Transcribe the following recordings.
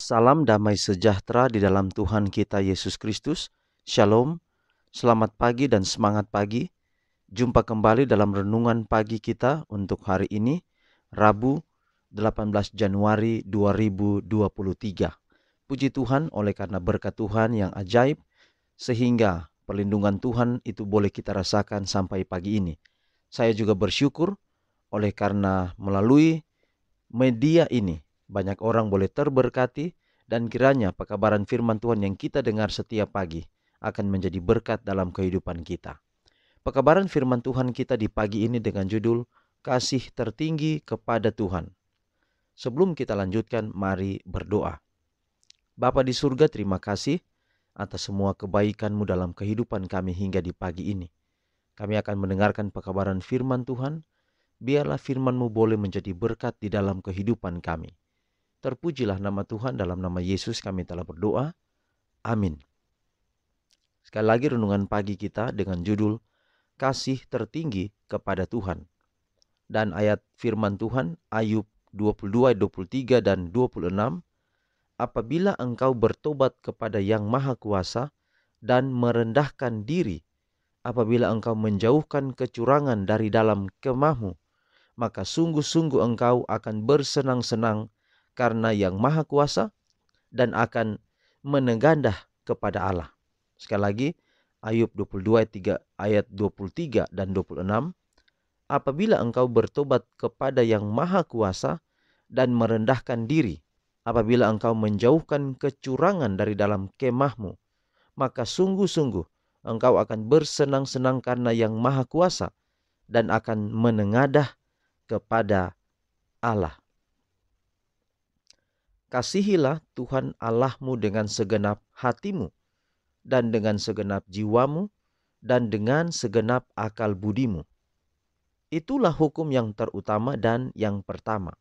Salam damai sejahtera di dalam Tuhan kita Yesus Kristus. Shalom, selamat pagi dan semangat pagi. Jumpa kembali dalam renungan pagi kita untuk hari ini, Rabu 18 Januari 2023. Puji Tuhan oleh karena berkat Tuhan yang ajaib, sehingga perlindungan Tuhan itu boleh kita rasakan sampai pagi ini. Saya juga bersyukur oleh karena melalui media ini banyak orang boleh terberkati, dan kiranya pekabaran firman Tuhan yang kita dengar setiap pagi akan menjadi berkat dalam kehidupan kita. Pekabaran firman Tuhan kita di pagi ini dengan judul Kasih Tertinggi kepada Tuhan. Sebelum kita lanjutkan, mari berdoa. Bapa di surga, terima kasih atas semua kebaikan-Mu dalam kehidupan kami hingga di pagi ini. Kami akan mendengarkan pekabaran firman Tuhan. Biarlah firman-Mu boleh menjadi berkat di dalam kehidupan kami. Terpujilah nama Tuhan, dalam nama Yesus kami telah berdoa. Amin. Sekali lagi renungan pagi kita dengan judul Kasih Tertinggi kepada Tuhan. Dan ayat firman Tuhan Ayub 22 ayat 23 dan 26. Apabila engkau bertobat kepada Yang Maha Kuasa dan merendahkan diri, apabila engkau menjauhkan kecurangan dari dalam kemahmu, maka sungguh-sungguh engkau akan bersenang-senang karena Yang Maha Kuasa dan akan menegadah kepada Allah. Sekali lagi, Ayub 22 ayat 23 dan 26. Apabila engkau bertobat kepada Yang Maha Kuasa dan merendahkan diri, apabila engkau menjauhkan kecurangan dari dalam kemahmu, maka sungguh-sungguh engkau akan bersenang-senang karena Yang Maha Kuasa dan akan menengadah kepada Allah. Kasihilah Tuhan Allahmu dengan segenap hatimu, dan dengan segenap jiwamu, dan dengan segenap akal budimu. Itulah hukum yang terutama dan yang pertama.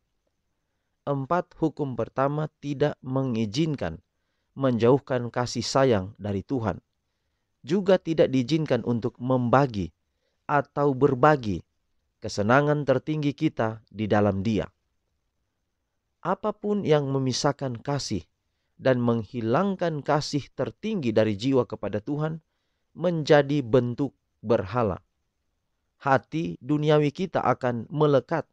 4 hukum pertama tidak mengizinkan menjauhkan kasih sayang dari Tuhan. Juga tidak diizinkan untuk membagi atau berbagi kesenangan tertinggi kita di dalam Dia. Apapun yang memisahkan kasih dan menghilangkan kasih tertinggi dari jiwa kepada Tuhan menjadi bentuk berhala. Hati duniawi kita akan melekat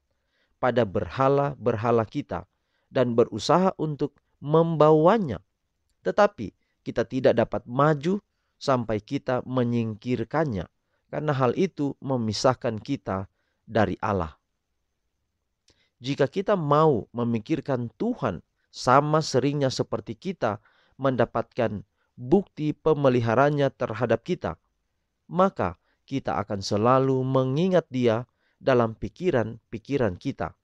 pada berhala-berhala kita dan berusaha untuk membawanya. Tetapi kita tidak dapat maju sampai kita menyingkirkannya, karena hal itu memisahkan kita dari Allah. Jika kita mau memikirkan Tuhan sama seringnya seperti kita mendapatkan bukti pemeliharanya terhadap kita, maka kita akan selalu mengingat Dia dalam pikiran-pikiran kita,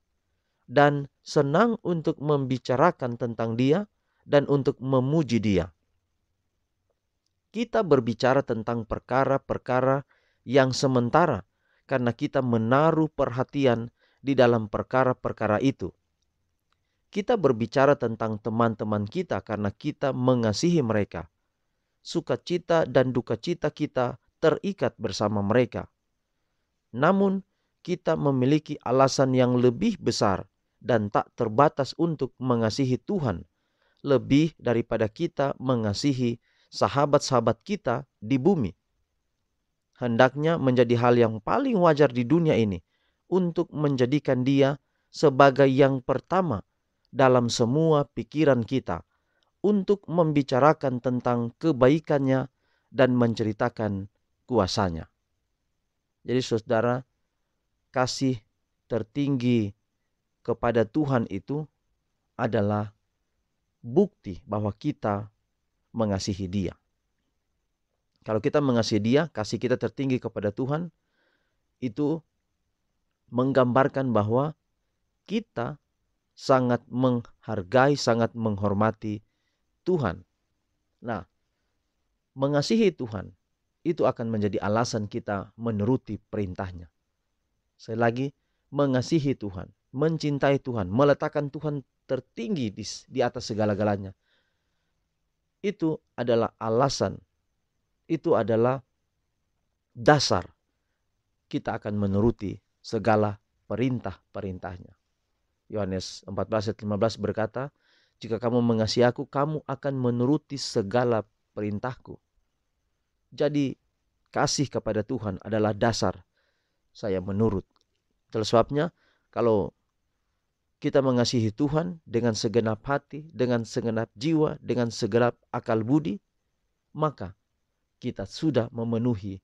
dan senang untuk membicarakan tentang Dia dan untuk memuji Dia. Kita berbicara tentang perkara-perkara yang sementara karena kita menaruh perhatian di dalam perkara-perkara itu. Kita berbicara tentang teman-teman kita karena kita mengasihi mereka. Sukacita dan dukacita kita terikat bersama mereka. Namun, kita memiliki alasan yang lebih besar dan tak terbatas untuk mengasihi Tuhan, lebih daripada kita mengasihi sahabat-sahabat kita di bumi. Hendaknya menjadi hal yang paling wajar di dunia ini untuk menjadikan Dia sebagai yang pertama dalam semua pikiran kita, untuk membicarakan tentang kebaikannya dan menceritakan kuasanya. Jadi saudara, kasih tertinggi kepada Tuhan itu adalah bukti bahwa kita mengasihi Dia. Kalau kita mengasihi Dia, kasih kita tertinggi kepada Tuhan itu menggambarkan bahwa kita sangat menghargai, sangat menghormati Tuhan. Nah, mengasihi Tuhan itu akan menjadi alasan kita menuruti perintahnya. Sekali lagi, mengasihi Tuhan, mencintai Tuhan, meletakkan Tuhan tertinggi di atas segala-galanya. Itu adalah alasan, itu adalah dasar kita akan menuruti segala perintah-perintahnya. Yohanes 14 ayat 15 berkata, Jika kamu mengasihi aku, kamu akan menuruti segala perintahku. Jadi kasih kepada Tuhan adalah dasar saya menurut. Itulah sebabnya kalau kita mengasihi Tuhan dengan segenap hati, dengan segenap jiwa, dengan segenap akal budi, maka kita sudah memenuhi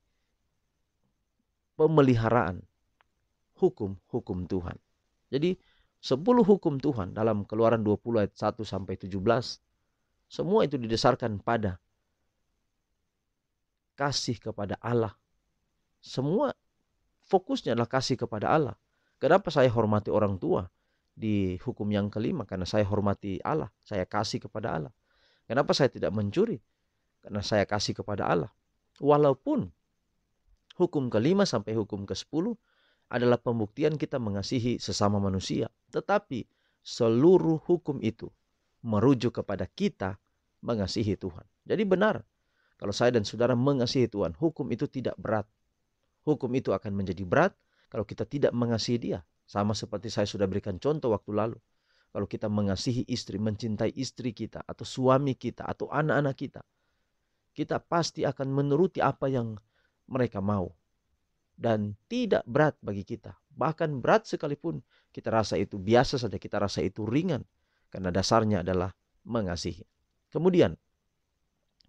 pemeliharaan hukum-hukum Tuhan. Jadi 10 hukum Tuhan dalam Keluaran 20 ayat 1 sampai 17, semua itu didasarkan pada kasih kepada Allah. Semua fokusnya adalah kasih kepada Allah. Kenapa saya hormati orang tua di hukum yang kelima? Karena saya hormati Allah, saya kasih kepada Allah. Kenapa saya tidak mencuri? Karena saya kasih kepada Allah. Walaupun hukum kelima sampai hukum ke-10 adalah pembuktian kita mengasihi sesama manusia. Tetapi seluruh hukum itu merujuk kepada kita mengasihi Tuhan. Jadi benar, kalau saya dan saudara mengasihi Tuhan, hukum itu tidak berat. Hukum itu akan menjadi berat kalau kita tidak mengasihi Dia. Sama seperti saya sudah berikan contoh waktu lalu. Kalau kita mengasihi istri, mencintai istri kita, atau suami kita, atau anak-anak kita pasti akan menuruti apa yang mereka mau. Dan tidak berat bagi kita. Bahkan berat sekalipun kita rasa itu biasa saja, kita rasa itu ringan. Karena dasarnya adalah mengasihi. Kemudian,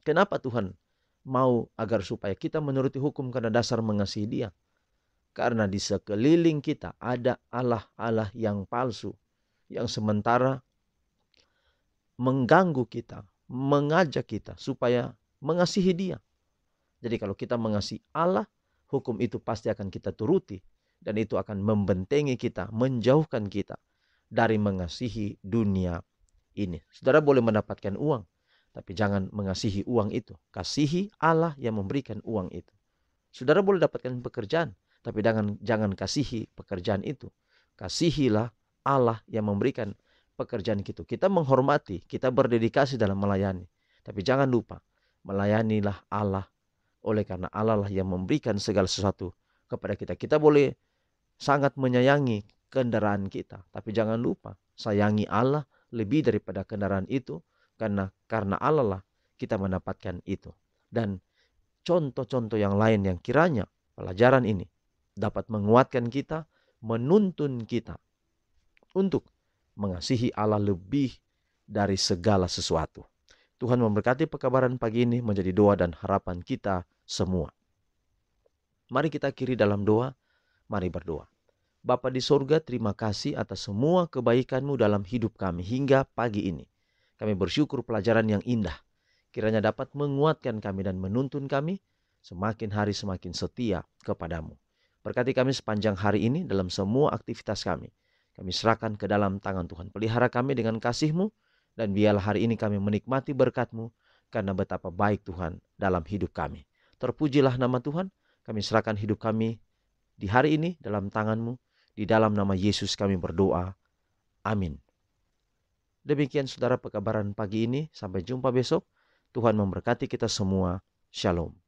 kenapa Tuhan mau agar supaya kita menuruti hukum karena dasar mengasihi Dia? Karena di sekeliling kita ada Allah-Allah yang palsu, yang sementara mengganggu kita, mengajak kita supaya mengasihi Dia. Jadi kalau kita mengasihi Allah, hukum itu pasti akan kita turuti. Dan itu akan membentengi kita, menjauhkan kita dari mengasihi dunia ini. Saudara boleh mendapatkan uang, tapi jangan mengasihi uang itu. Kasihi Allah yang memberikan uang itu. Saudara boleh dapatkan pekerjaan, tapi jangan kasihi pekerjaan itu. Kasihilah Allah yang memberikan pekerjaan itu. Kita menghormati, kita berdedikasi dalam melayani. Tapi jangan lupa, melayanilah Allah. Oleh karena Allah lah yang memberikan segala sesuatu kepada kita. Kita boleh sangat menyayangi kendaraan kita. Tapi jangan lupa, sayangi Allah lebih daripada kendaraan itu. Karena Allah lah kita mendapatkan itu. Dan contoh-contoh yang lain yang kiranya pelajaran ini dapat menguatkan kita, menuntun kita untuk mengasihi Allah lebih dari segala sesuatu. Tuhan memberkati pekabaran pagi ini menjadi doa dan harapan kita semua. Mari kita akhiri dalam doa, mari berdoa. Bapa di sorga, terima kasih atas semua kebaikan-Mu dalam hidup kami hingga pagi ini. Kami bersyukur pelajaran yang indah, kiranya dapat menguatkan kami dan menuntun kami semakin hari semakin setia kepada-Mu. Berkati kami sepanjang hari ini dalam semua aktivitas kami. Kami serahkan ke dalam tangan Tuhan. Pelihara kami dengan kasih-Mu, dan biarlah hari ini kami menikmati berkat-Mu, karena betapa baik Tuhan dalam hidup kami. Terpujilah nama Tuhan. Kami serahkan hidup kami di hari ini dalam tangan-Mu. Di dalam nama Yesus kami berdoa. Amin. Demikian saudara pekabaran pagi ini. Sampai jumpa besok. Tuhan memberkati kita semua. Shalom.